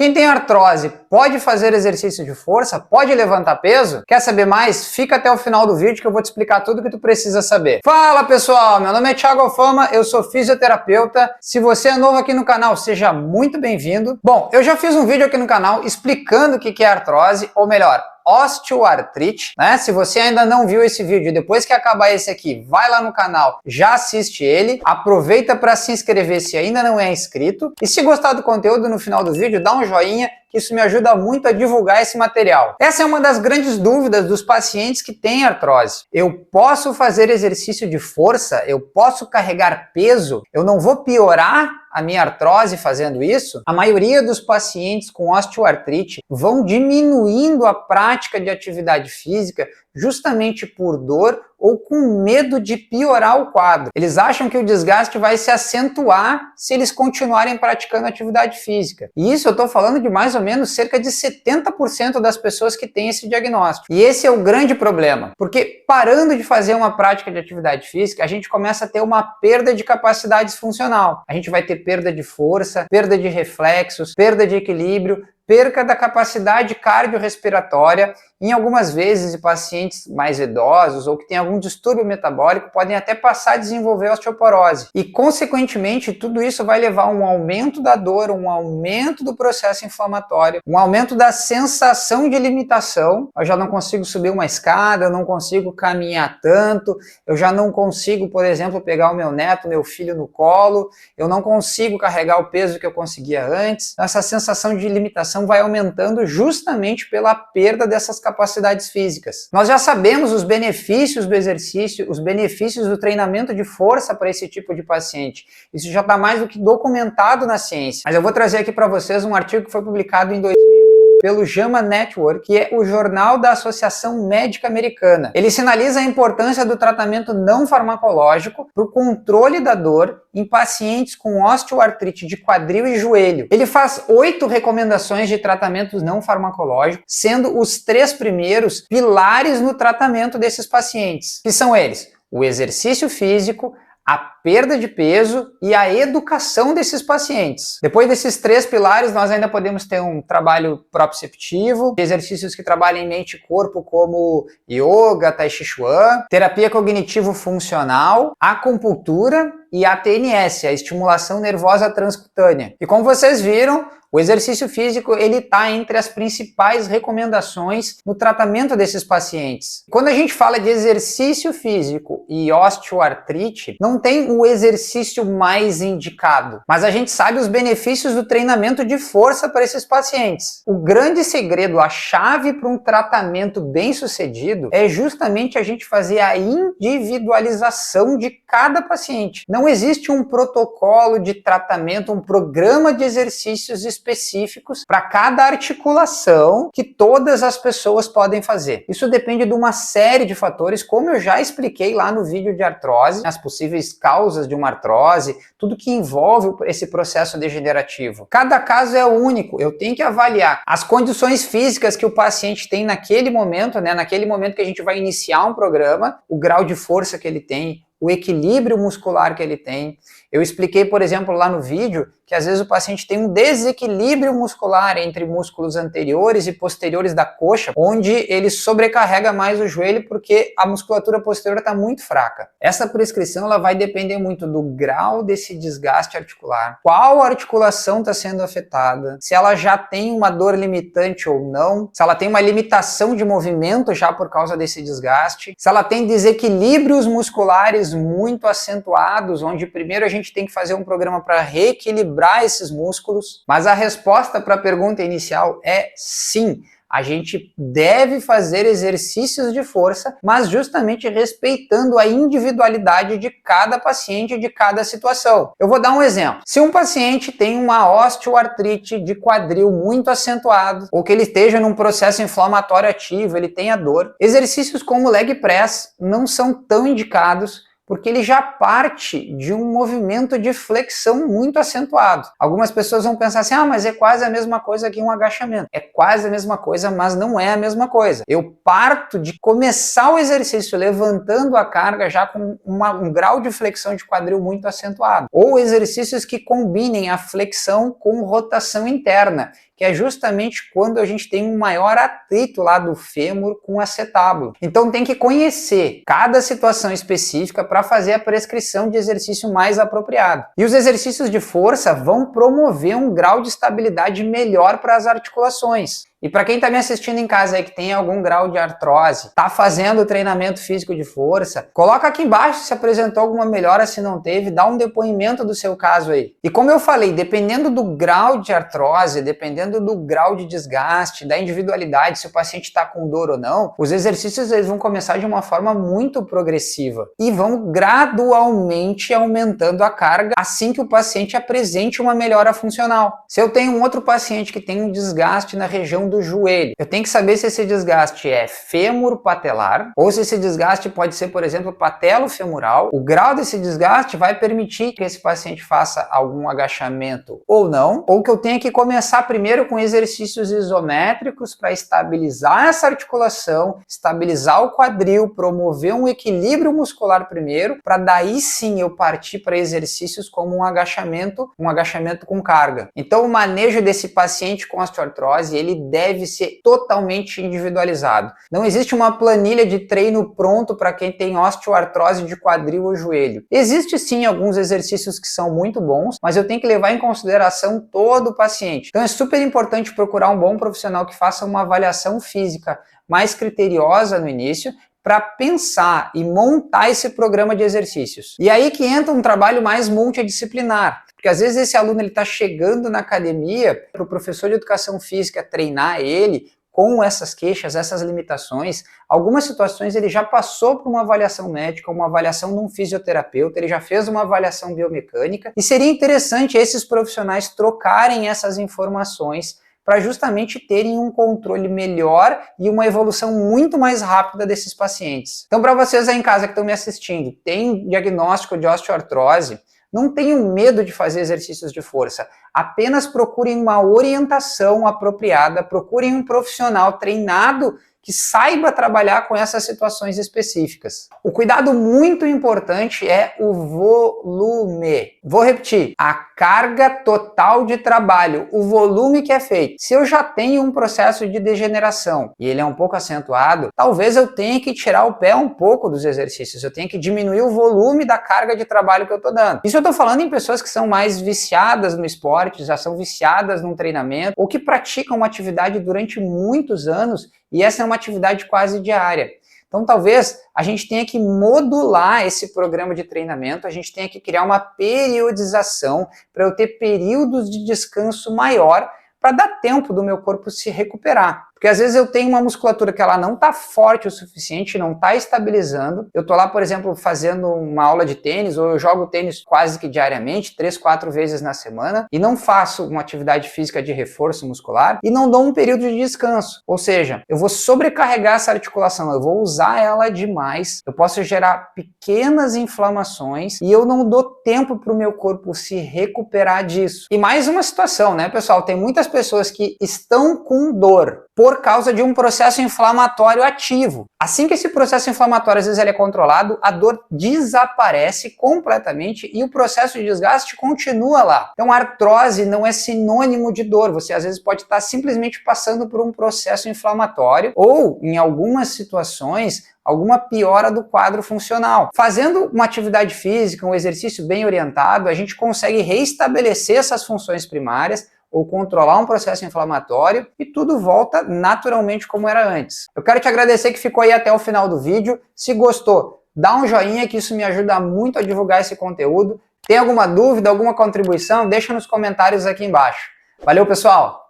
Quem tem artrose pode fazer exercício de força? Pode levantar peso? Quer saber mais? Fica até o final do vídeo que eu vou te explicar tudo o que tu precisa saber. Fala pessoal, meu nome é Thiago Alfama, eu sou fisioterapeuta. Se você é novo aqui no canal, seja muito bem-vindo. Bom, eu já fiz um vídeo aqui no canal explicando o que é artrose, ou melhor, osteoartrite, né? Se você ainda não viu esse vídeo, depois que acabar esse aqui, vai lá no canal, já assiste ele, aproveita para se inscrever se ainda não é inscrito, e se gostar do conteúdo no final do vídeo, dá um joinha, que isso me ajuda muito a divulgar esse material. Essa é uma das grandes dúvidas dos pacientes que têm artrose. Eu posso fazer exercício de força? Eu posso carregar peso? Eu não vou piorar a minha artrose fazendo isso? A maioria dos pacientes com osteoartrite vão diminuindo a prática de atividade física justamente por dor ou com medo de piorar o quadro. Eles acham que o desgaste vai se acentuar se eles continuarem praticando atividade física. E isso eu estou falando de mais ou menos cerca de 70% das pessoas que têm esse diagnóstico. E esse é o grande problema, porque parando de fazer uma prática de atividade física, a gente começa a ter uma perda de capacidade funcional. A gente vai ter perda de força, perda de reflexos, perda de equilíbrio, perca da capacidade cardiorrespiratória. Em algumas vezes, pacientes mais idosos ou que têm algum distúrbio metabólico podem até passar a desenvolver osteoporose. E, consequentemente, tudo isso vai levar a um aumento da dor, um aumento do processo inflamatório, um aumento da sensação de limitação. Eu já não consigo subir uma escada, eu não consigo caminhar tanto, eu já não consigo, por exemplo, pegar o meu neto, meu filho no colo, eu não consigo carregar o peso que eu conseguia antes. Essa sensação de limitação vai aumentando justamente pela perda dessas capacidades físicas. Nós já sabemos os benefícios do exercício, os benefícios do treinamento de força para esse tipo de paciente. Isso já está mais do que documentado na ciência. Mas eu vou trazer aqui para vocês um artigo que foi publicado em 2001 pelo JAMA Network, que é o jornal da Associação Médica Americana. Ele sinaliza a importância do tratamento não farmacológico para o controle da dor em pacientes com osteoartrite de quadril e joelho. Ele faz 8 recomendações de tratamentos não farmacológicos, sendo os 3 primeiros pilares no tratamento desses pacientes, que são eles: o exercício físico, a perda de peso e a educação desses pacientes. Depois desses 3 pilares, nós ainda podemos ter um trabalho proprioceptivo, exercícios que trabalham em mente e corpo, como yoga, tai chi chuan, terapia cognitivo-funcional, acupuntura e a TNS, a estimulação nervosa transcutânea. E como vocês viram, o exercício físico ele está entre as principais recomendações no tratamento desses pacientes. Quando a gente fala de exercício físico e osteoartrite, não tem o exercício mais indicado, mas a gente sabe os benefícios do treinamento de força para esses pacientes. O grande segredo, a chave para um tratamento bem sucedido é justamente a gente fazer a individualização de cada paciente. Não existe um protocolo de tratamento, um programa de exercícios específicos para cada articulação que todas as pessoas podem fazer. Isso depende de uma série de fatores, como eu já expliquei lá no vídeo de artrose, as possíveis causas de uma artrose, tudo que envolve esse processo degenerativo. Cada caso é único, eu tenho que avaliar as condições físicas que o paciente tem naquele momento, né? Naquele momento que a gente vai iniciar um programa, o grau de força que ele tem, o equilíbrio muscular que ele tem. Eu expliquei, por exemplo, lá no vídeo, que às vezes o paciente tem um desequilíbrio muscular entre músculos anteriores e posteriores da coxa, onde ele sobrecarrega mais o joelho porque a musculatura posterior está muito fraca. Essa prescrição ela vai depender muito do grau desse desgaste articular, qual articulação está sendo afetada, se ela já tem uma dor limitante ou não, se ela tem uma limitação de movimento já por causa desse desgaste, se ela tem desequilíbrios musculares muito acentuados, onde primeiro a gente tem que fazer um programa para reequilibrar esses músculos. Mas a resposta para a pergunta inicial é sim. A gente deve fazer exercícios de força, mas justamente respeitando a individualidade de cada paciente, de cada situação. Eu vou dar um exemplo. Se um paciente tem uma osteoartrite de quadril muito acentuado, ou que ele esteja num processo inflamatório ativo, ele tenha dor, exercícios como leg press não são tão indicados, porque ele já parte de um movimento de flexão muito acentuado. Algumas pessoas vão pensar assim, mas é quase a mesma coisa que um agachamento. É quase a mesma coisa, mas não é a mesma coisa. Eu parto de começar o exercício levantando a carga já com um grau de flexão de quadril muito acentuado. Ou exercícios que combinem a flexão com rotação interna, que é justamente quando a gente tem um maior atrito lá do fêmur com o acetábulo. Então tem que conhecer cada situação específica para fazer a prescrição de exercício mais apropriado. E os exercícios de força vão promover um grau de estabilidade melhor para as articulações. E para quem está me assistindo em casa aí que tem algum grau de artrose, está fazendo treinamento físico de força, coloca aqui embaixo se apresentou alguma melhora, se não teve, dá um depoimento do seu caso aí. E como eu falei, dependendo do grau de artrose, dependendo do grau de desgaste, da individualidade, se o paciente está com dor ou não, os exercícios eles vão começar de uma forma muito progressiva e vão gradualmente aumentando a carga assim que o paciente apresente uma melhora funcional. Se eu tenho um outro paciente que tem um desgaste na região do joelho, eu tenho que saber se esse desgaste é fêmur-patelar ou se esse desgaste pode ser, por exemplo, patelo-femoral. O grau desse desgaste vai permitir que esse paciente faça algum agachamento ou não, ou que eu tenha que começar primeiro com exercícios isométricos para estabilizar essa articulação, estabilizar o quadril, promover um equilíbrio muscular primeiro, para daí sim eu partir para exercícios como um agachamento com carga. Então o manejo desse paciente com osteoartrose, ele deve ser totalmente individualizado. Não existe uma planilha de treino pronto para quem tem osteoartrose de quadril ou joelho. Existe sim alguns exercícios que são muito bons, mas eu tenho que levar em consideração todo o paciente. Então é super importante procurar um bom profissional que faça uma avaliação física mais criteriosa no início, para pensar e montar esse programa de exercícios. E aí que entra um trabalho mais multidisciplinar. Porque às vezes esse aluno está chegando na academia para o professor de educação física treinar ele com essas queixas, essas limitações. Algumas situações ele já passou por uma avaliação médica, uma avaliação de um fisioterapeuta, ele já fez uma avaliação biomecânica, e seria interessante esses profissionais trocarem essas informações para justamente terem um controle melhor e uma evolução muito mais rápida desses pacientes. Então, para vocês aí em casa que estão me assistindo, tem diagnóstico de osteoartrose, não tenham medo de fazer exercícios de força. Apenas procurem uma orientação apropriada, procurem um profissional treinado que saiba trabalhar com essas situações específicas. O cuidado muito importante é o volume. Vou repetir, a carga total de trabalho, o volume que é feito. Se eu já tenho um processo de degeneração e ele é um pouco acentuado, talvez eu tenha que tirar o pé um pouco dos exercícios, eu tenho que diminuir o volume da carga de trabalho que eu estou dando. Isso eu estou falando em pessoas que são mais viciadas no esporte, já são viciadas num treinamento, ou que praticam uma atividade durante muitos anos e essa é uma atividade quase diária. Então talvez a gente tenha que modular esse programa de treinamento, a gente tenha que criar uma periodização para eu ter períodos de descanso maior para dar tempo do meu corpo se recuperar. Porque às vezes eu tenho uma musculatura que ela não está forte o suficiente, não está estabilizando. Eu estou lá, por exemplo, fazendo uma aula de tênis, ou eu jogo tênis quase que diariamente, 3, 4 vezes na semana, e não faço uma atividade física de reforço muscular, e não dou um período de descanso. Ou seja, eu vou sobrecarregar essa articulação, eu vou usar ela demais, eu posso gerar pequenas inflamações, e eu não dou tempo para o meu corpo se recuperar disso. E mais uma situação, né, pessoal? Tem muitas pessoas que estão com dor por causa de um processo inflamatório ativo. Assim que esse processo inflamatório às vezes ele é controlado, a dor desaparece completamente e o processo de desgaste continua lá. Então a artrose não é sinônimo de dor, você às vezes pode estar simplesmente passando por um processo inflamatório ou, em algumas situações, alguma piora do quadro funcional. Fazendo uma atividade física, um exercício bem orientado, a gente consegue reestabelecer essas funções primárias, ou controlar um processo inflamatório e tudo volta naturalmente como era antes. Eu quero te agradecer que ficou aí até o final do vídeo. Se gostou, dá um joinha que isso me ajuda muito a divulgar esse conteúdo. Tem alguma dúvida, alguma contribuição? Deixa nos comentários aqui embaixo. Valeu, pessoal!